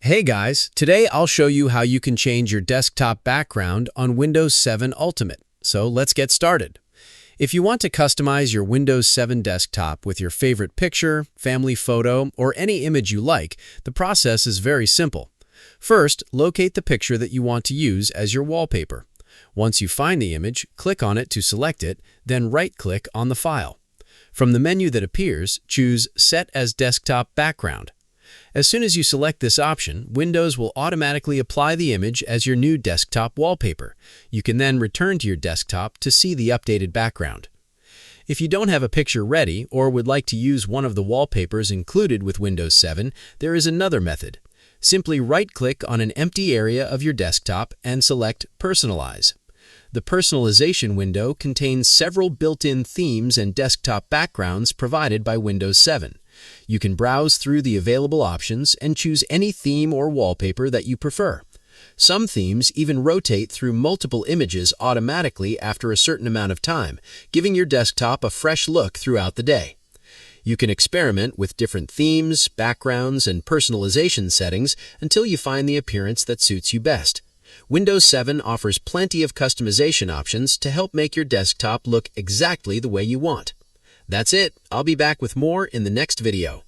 Hey guys, today I'll show you how you can change your desktop background on Windows 7 Ultimate. So let's get started. If you want to customize your Windows 7 desktop with your favorite picture, family photo, or any image you like, the process is very simple. First, locate the picture that you want to use as your wallpaper. Once you find the image, click on it to select it, then right-click on the file. From the menu that appears, choose Set as Desktop Background. As soon as you select this option, Windows will automatically apply the image as your new desktop wallpaper. You can then return to your desktop to see the updated background. If you don't have a picture ready or would like to use one of the wallpapers included with Windows 7, there is another method. Simply right-click on an empty area of your desktop and select Personalize. The personalization window contains several built-in themes and desktop backgrounds provided by Windows 7. You can browse through the available options and choose any theme or wallpaper that you prefer. Some themes even rotate through multiple images automatically after a certain amount of time, giving your desktop a fresh look throughout the day. You can experiment with different themes, backgrounds, and personalization settings until you find the appearance that suits you best. Windows 7 offers plenty of customization options to help make your desktop look exactly the way you want. That's it. I'll be back with more in the next video.